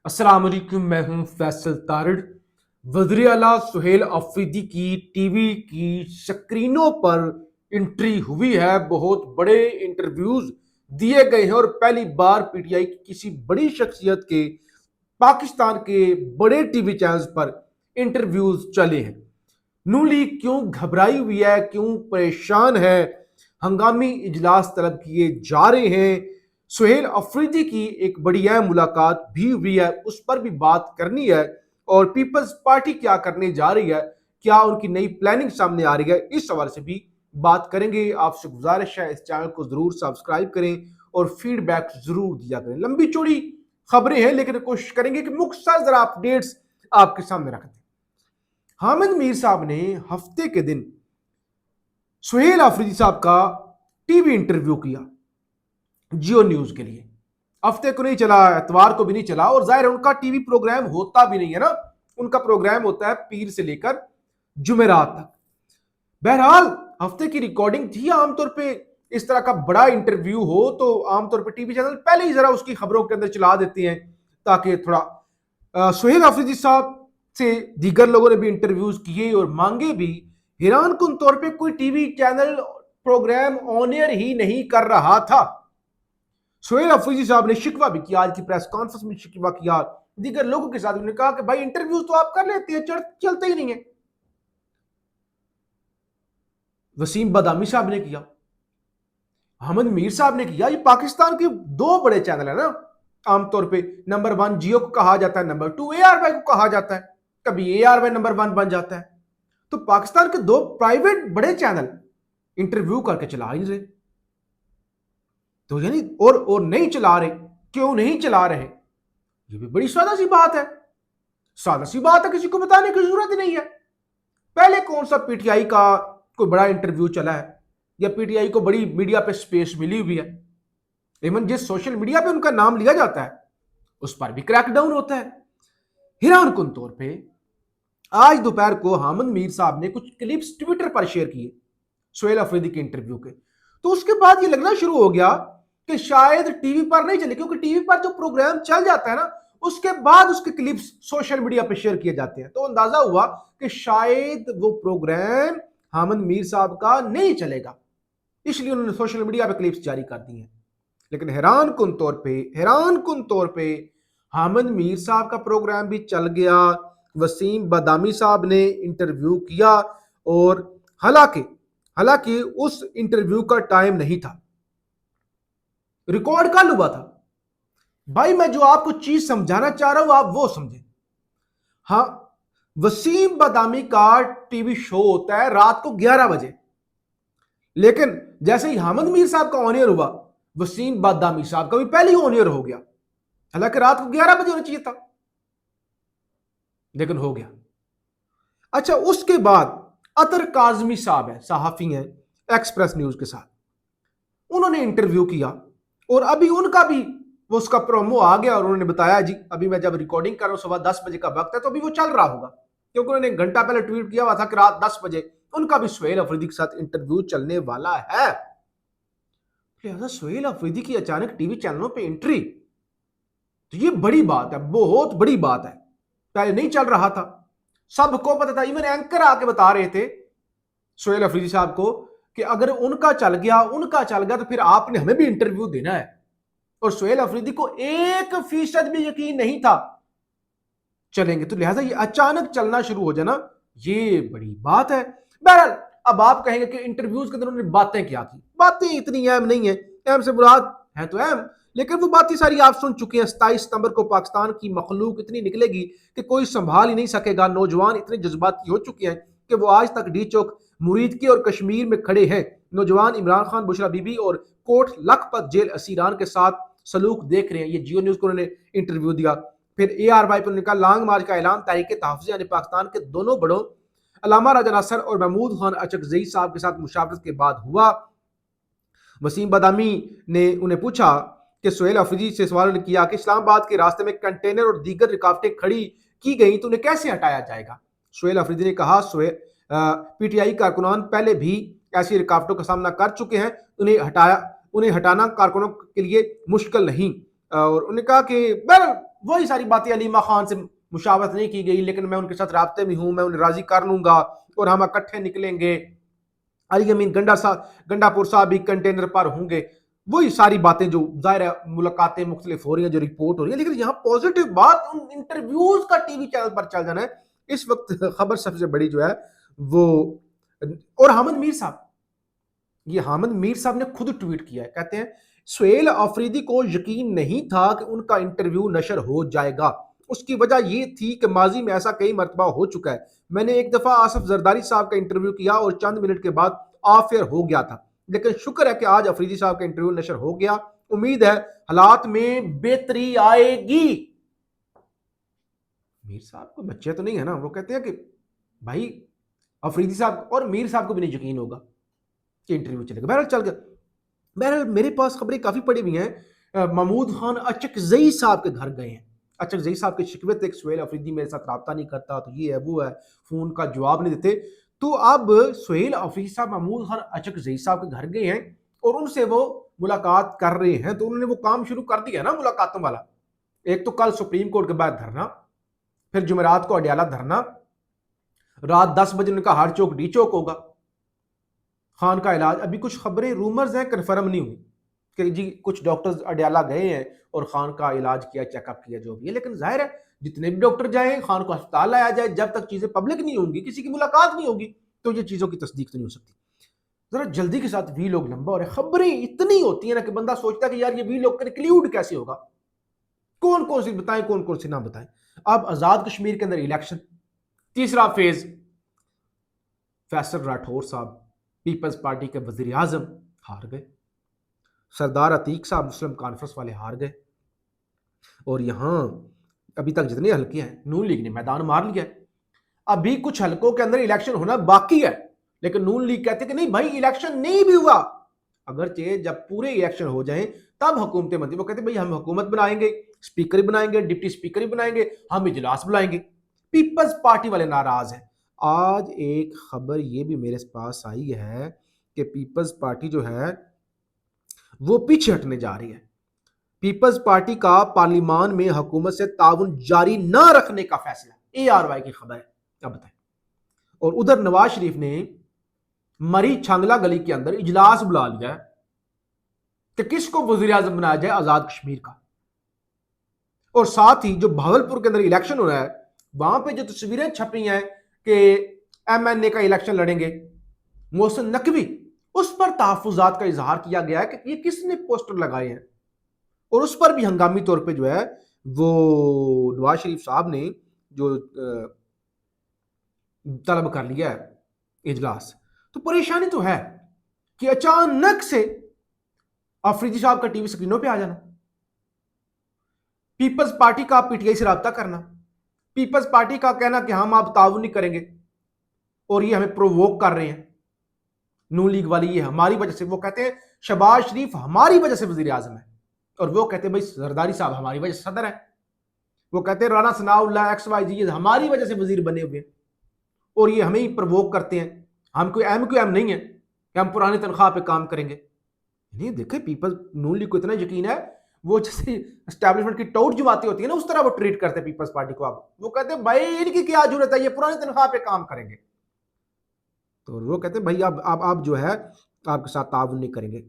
अस्सलाम वालेकुम, मैं हूं फैसल तारिड़। वज़ीर आला सुहेल अफरीदी की टीवी की स्क्रीनों पर एंट्री हुई है। बहुत बड़े इंटरव्यूज दिए गए हैं और पहली बार पीटीआई की किसी बड़ी शख्सियत के पाकिस्तान के बड़े टीवी चैनल्स पर इंटरव्यूज चले हैं। नून लीग क्यों घबराई हुई है, क्यों परेशान है, हंगामी इजलास तलब किए जा रहे हैं। सुहेल अफरीदी की एक बड़ी अहम मुलाकात भी हुई है, उस पर भी बात करनी है। और पीपल्स पार्टी क्या करने जा रही है, क्या उनकी नई प्लानिंग सामने आ रही है, इस सवाल से भी बात करेंगे। आपसे गुजारिश है इस चैनल को जरूर सब्सक्राइब करें और फीडबैक जरूर दिया करें। लंबी चौड़ी खबरें हैं लेकिन कोशिश करेंगे कि मुख्तसर जरा अपडेट्स आपके सामने रख दें। हामिद मीर साहब ने हफ्ते के दिन सुहेल अफरीदी साहब का टीवी इंटरव्यू किया जियो न्यूज के लिए। हफ्ते को नहीं चला, एतवार को भी नहीं चला, और जाहिर है उनका टीवी प्रोग्राम होता भी नहीं है ना। उनका प्रोग्राम होता है पीर से लेकर जुमेरात तक। बहरहाल हफ्ते की रिकॉर्डिंग थी। आमतौर पे इस तरह का बड़ा इंटरव्यू हो तो आमतौर पे टीवी चैनल पहले ही जरा उसकी खबरों के अंदर चला देते हैं ताकि थोड़ा सुहेल अफरीदी साहब से दीगर लोगों ने भी इंटरव्यूज किए और मांगे भी। हैरान कुन तौर पे कोई TV channel programme on air ही नहीं कर रहा था। सुहेल अफरीदी साहब ने शिकवा भी किया, आज की प्रेस कॉन्फ्रेंस में शिकवा किया दीगर लोगों के साथ। उन्होंने कहा कि भाई इंटरव्यूज तो आप कर लेते हैं, चलते ही नहीं है। वसीम बदामी साहब ने किया, अहमद मीर साहब ने किया। ये पाकिस्तान के दो बड़े चैनल है ना। आमतौर पे नंबर 1 जियो को कहा जाता है, नंबर 2 ARY को कहा जाता है, कभी ARY नंबर 1 बन जाता है। तो पाकिस्तान के दो प्राइवेट बड़े चैनल इंटरव्यू करके चला ही नहीं रहे। तो यानी और नहीं चला रहे, क्यों नहीं चला रहे, ये भी बड़ी सादा सी बात है। सादा सी बात है, किसी को बताने की जरूरत ही नहीं है। पहले कौन सा पीटीआई का कोई बड़ा इंटरव्यू चला है या पीटीआई को बड़ी मीडिया पे स्पेस मिली हुई है। इवन जिस सोशल मीडिया पे उनका नाम लिया जाता है उस पर भी क्रैकडाउन होता है। हैरान कुन तौर पे आज दोपहर को हामिद मीर साहब ने कुछ क्लिप्स ट्विटर पर शेयर किए सुहेल अफरीदी के इंटरव्यू के। तो उसके बाद ये लगना शुरू हो गया कि शायद टीवी पर नहीं चले, क्योंकि टीवी पर जो प्रोग्राम चल जाता है ना उसके बाद उसके क्लिप्स सोशल मीडिया पर शेयर किए जाते हैं। तो अंदाजा हुआ कि शायद वो प्रोग्राम हामिद मीर साहब का नहीं चलेगा, इसलिए उन्होंने सोशल मीडिया पर क्लिप्स जारी कर दी हैं। लेकिन हैरान कुन तौर पे हामिद मीर साहब का प्रोग्राम भी चल गया। वसीम बदामी साहब ने इंटरव्यू किया और हालांकि उस इंटरव्यू का टाइम नहीं था, रिकॉर्ड कल हुआ था। भाई मैं जो आपको चीज समझाना चाह रहा हूं आप वो समझे। हाँ, वसीम बदामी का टीवी शो होता है रात को 11 बजे, लेकिन जैसे ही हामिद मीर साहब का ऑन एयर हुआ वसीम बदामी साहब का भी पहले ही ऑन एयर हो गया। हालांकि रात को 11 बजे होना चाहिए था, लेकिन हो गया। अच्छा, उसके बाद अतर काजमी साहब है, सहाफी हैं एक्सप्रेस न्यूज के साथ, उन्होंने इंटरव्यू किया और अभी उनका भी वो उसका प्रोमो आ गया और उन्होंने बताया जी अभी मैं जब रिकॉर्डिंग कर रहा हूं सुबह 10 बजे का वक्त है तो अभी वो चल रहा होगा, क्योंकि उन्होंने एक घंटा पहले ट्वीट किया हुआ था कि रात 10 बजे उनका भी सुहेल अफरीदी के साथ इंटरव्यू चलने वाला है। लिहाजा सुहेल अफरीदी की अचानक टीवी चैनलों पे एंट्री, तो ये बड़ी बात है, बहुत बड़ी बात है। पहले नहीं चल रहा था, सबको पता था। इवन एंकर आके बता रहे थे सुहेल अफरीदी साहब को कि अगर उनका चल गया तो फिर आपने हमें भी इंटरव्यू देना है। और सुहेल अफरीदी को 1% भी यकीन नहीं था चलेंगे, तो लिहाजा ये अचानक चलना शुरू हो जाना ये बड़ी बात है। बहरहाल अब आप कहेंगे कि इंटरव्यूज के अंदर उन्होंने बातें क्या की, बातें इतनी अहम नहीं है, अहम से मुराद है तो अहम, लेकिन वो बातें सारी आप सुन चुके हैं। 27 सितंबर को पाकिस्तान की मखलूक इतनी निकलेगी कि कोई संभाल ही नहीं सकेगा। नौजवान इतने जज्बाती हो चुके हैं कि वो आज तक डी चौक मुरीद के और कश्मीर में खड़े हैं। नौजवान इमरान खान, बुशरा बीबी और कोट लखपत जेल असीरान के साथ सलूक देख रहे हैं। ये जियो न्यूज को उन्होंने इंटरव्यू दिया। फिर ARY पर उन्होंने कहा लॉन्ग मार्च का ऐलान तहरीक तहफ़्फ़ुज़ यानी पाकिस्तान के दोनों बड़ों अल्लामा राजा नासर और महमूद खान अचकज़ई साहब के साथ मुशावरत के बाद हुआ। वसीम बदामी ने उन्हें पूछा कि सुहेल अफरीदी से सवाल किया कि इस्लामाबाद के रास्ते में कंटेनर और दीगर रुकावटें खड़ी की गई तो उन्हें कैसे हटाया जाएगा। सुहेल अफरीदी ने कहा PTI कारकुनान पहले भी ऐसी रुकावटों का सामना कर चुके हैं, उन्हें हटाना कारकुनों के लिए मुश्किल नहीं। और उन्होंने कहा कि वही सारी बातें, अलीमा खान से मुशावरत नहीं की गई लेकिन मैं उनके साथ राब्ते में हूं, मैं उन्हें राजी कर लूंगा और हम इकट्ठे निकलेंगे, अली अमीन गंडापुर साहब भी कंटेनर पर होंगे। वही सारी बातें जो जाहिर है मुलाकातें मुख्तलिफ हो रही हैं, जो रिपोर्ट हो रही है। लेकिन यहाँ पॉजिटिव बात उन इंटरव्यूज का टीवी चैनल पर चल जाना है इस वक्त खबर सबसे बड़ी जो है वो। और हामिद मीर साहब, ये हामिद मीर साहब ने खुद ट्वीट किया है, कहते हैं सुहेल अफरीदी को यकीन नहीं था कि उनका इंटरव्यू नशर हो जाएगा। उसकी वजह यह थी कि माजी में ऐसा कई मरतबा हो चुका है। मैंने एक दफा आसिफ जरदारी साहब का इंटरव्यू किया और चंद मिनट के बाद ऑफ एयर हो गया था, लेकिन शुक्र है कि आज अफरीदी साहब का इंटरव्यू नशर हो गया। उम्मीद है हालात में बेहतरी आएगी। मीर साहब को बच्चे तो नहीं है ना, वो कहते हैं कि भाई अफरीदी साहब और मीर साहब को भी नहीं यकीन होगा कि इंटरव्यू चलेगा। बहरहाल चल गया। बहरहाल मेरे पास खबरें काफी पड़ी हुई हैं। महमूद खान अचकजई साहब के घर गए हैं। अचकजई साहब के शिकवे थे, सुहेल अफरीदी मेरे साथ रब्ता नहीं करता, तो ये है वो है, फोन का जवाब नहीं देते। तो अब सुहेल अफरीदी साहब महमूद खान अचकजई साहब के घर गए हैं और उनसे वो मुलाकात कर रहे हैं। तो उन्होंने वो काम शुरू कर दिया ना मुलाकातों वाला। एक तो कल सुप्रीम कोर्ट के बाद धरना, फिर जुमेरात को अडियाला धरना, रात 10 बजे उनका हर चौक डी चौक होगा। खान का इलाज, अभी कुछ खबरें रूमर्स हैं, कंफर्म नहीं हुई कि जी कुछ डॉक्टर्स अडियाला गए हैं और खान का इलाज किया, चेकअप किया, जो भी है। लेकिन जाहिर है जितने भी डॉक्टर जाए, खान को अस्पताल लाया जाए, जब तक चीजें पब्लिक नहीं होंगी, किसी की मुलाकात नहीं होगी, तो ये चीजों की तस्दीक तो नहीं हो सकती। जरा जल्दी के साथ वी लोग लंबा हो रहे, खबरें इतनी होती है ना कि बंदा सोचता है कि यार ये वी लोग कंक्लूड कैसे होगा, कौन कौन सी बताएं, कौन कौन सी ना बताएं। अब आजाद कश्मीर के अंदर इलेक्शन, तीसरा फेज, फैसल राठौर साहब पीपल्स पार्टी के वजीर आजम हार गए, सरदार अतीक साहब मुस्लिम कॉन्फ्रेंस वाले हार गए, और यहां अभी तक जितने हल्के हैं नून लीग ने मैदान मार लिया है। अभी कुछ हलकों के अंदर इलेक्शन होना बाकी है, लेकिन नून लीग कहते कि नहीं भाई इलेक्शन नहीं भी हुआ, अगरचे जब पूरे इलेक्शन हो जाएं तब हुकूमतें बनती। वो कहते भाई हम हुकूमत बनाएंगे, स्पीकर बनाएंगे, डिप्टी स्पीकर बनाएंगे, हम इजलास बुलाएंगे। पीपल्स पार्टी वाले नाराज हैं। आज एक खबर ये भी मेरे पास आई है कि पीपल्स पार्टी जो है वो पीछे हटने जा रही है। पीपल्स पार्टी का पार्लियामान में हुकूमत से ताउन जारी न रखने का फैसला, ARY की खबर है, क्या बताएं। और उधर नवाज शरीफ ने मरी छांगला गली के अंदर इजलास बुला लिया है कि किसको वजीर आजम बनाया जाए, आजाद कश्मीर का। और साथ ही जो भावलपुर के अंदर इलेक्शन हो रहा है, वहां पे जो तस्वीरें छपी हैं कि MNA का इलेक्शन लड़ेंगे मोहसिन नकवी, उस पर तहफुजात का इजहार किया गया है कि ये किसने पोस्टर लगाए हैं, और उस पर भी हंगामी तौर पे जो है वो नवाज शरीफ साहब ने जो तलब कर लिया है इजलास। तो परेशानी तो है कि अचानक से अफरीदी साहब का टीवी स्क्रीनों पे आ जाना, पीपल्स पार्टी का PTI से रब्ता करना, पीपल्स पार्टी का कहना कि हम आप ताउन नहीं करेंगे और ये हमें प्रोवोक कर रहे हैं, नून लीग वाली, ये हमारी वजह से। वो कहते हैं शहबाज शरीफ हमारी वजह से वजीर आजम है, और वो कहते हैं भाई जरदारी साहब हमारी वजह से सदर है। वो कहते हैं राना सनाउल्लाह XYZ ये हमारी वजह से वजीर बने हुए हैं, और ये हमें ही प्रवोक करते हैं। हम कोई MQM नहीं है कि हम पुरानी तनख्वाह पे काम करेंगे। नहीं देखे पीपल नून लीग को इतना यकीन है, वो जैसे एस्टैब्लिशमेंट की टोट जो बातें होती है ना, उस तरह वो ट्रीट करते हैं पीपल्स पार्टी को। अब वो कहते हैं भाई इनकी क्या जरूरत है, ये पुरानी तनख्वाह पे काम करेंगे। तो वो कहते हैं भाई आप जो है आपके साथ ताउन नहीं करेंगे।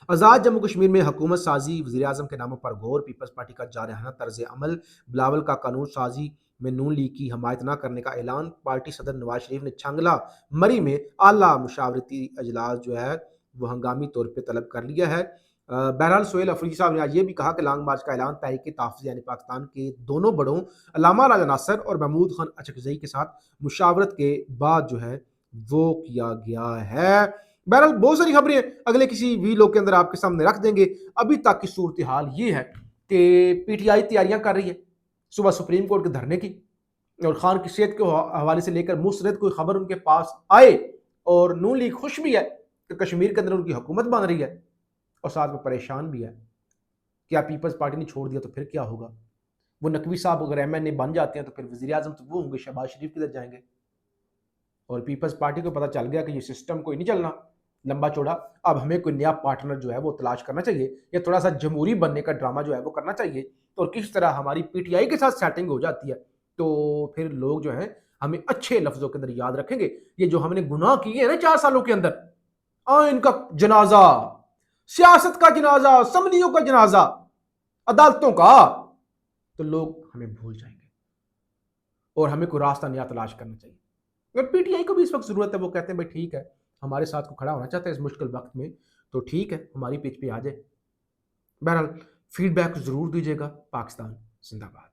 आज़ाद जम्मू कश्मीर में हुकूमत साजी वज़ीर आज़म के नामों पर गौर, पीपल्स पार्टी का जारहाना तर्ज अमल, बिलावल का कानून साजी में नून लीग की हमायत न करने का ऐलान। पार्टी सदर नवाज शरीफ ने छांगला मरी में आला मुशावरती अजलास जो है वो हंगामी तौर पर तलब कर लिया है। बहरहाल सुहेल अफरीदी साहब ने आज ये भी कहा कि लॉन्ग मार्च का ऐलान तहरीक तहफ़्फ़ुज़ यानी पाकिस्तान के दोनों बड़ों अल्लामा राजा नासर और महमूद खान अचकजई के साथ मुशावरत के बाद जो है वो किया गया है। बहरहाल बहुत सारी खबरें अगले किसी वीलॉग के अंदर आपके सामने रख देंगे। अभी तक की सूरत हाल ये है कि PTI तैयारियां कर रही है सुबह सुप्रीम कोर्ट के धरने की, और खान की सेहत के हवाले से लेकर मुस्तरद कोई खबर उनके पास आए, और नून लीग खुश भी है कि कश्मीर के अंदर उनकी हुकूमत बन रही है, और साथ में परेशान भी है। क्या पीपल्स पार्टी ने छोड़ दिया तो फिर क्या होगा? वो नकवी साहब अगर MNA बन जाते हैं तो फिर वजीर आजम तो वो होंगे, शहबाज शरीफ किधर जाएंगे? और पीपल्स पार्टी को पता चल गया कि ये सिस्टम कोई नहीं चलना लंबा चौड़ा, अब हमें कोई नया पार्टनर जो है वो तलाश करना चाहिए, या थोड़ा सा जमहूरी बनने का ड्रामा जो है वो करना चाहिए। और किस तरह हमारी पीटीआई के साथ सेटिंग हो जाती है, तो फिर लोग जो हैं हमें अच्छे लफ्जों के अंदर याद रखेंगे। ये जो हमने गुनाह किए हैं ना 4 सालों के अंदर, इनका जनाजा, सियासत का जनाजा, समनियों का जनाजा, अदालतों का, तो लोग हमें भूल जाएंगे और हमें कोई रास्ता नया तलाश करना चाहिए। अगर पीटीआई को भी इस वक्त जरूरत है, वो कहते हैं भाई ठीक है, हमारे साथ को खड़ा होना चाहते हैं इस मुश्किल वक्त में, तो ठीक है, हमारी पिच पे आ जाए। बहरहाल फीडबैक जरूर दीजिएगा। पाकिस्तान जिंदाबाद।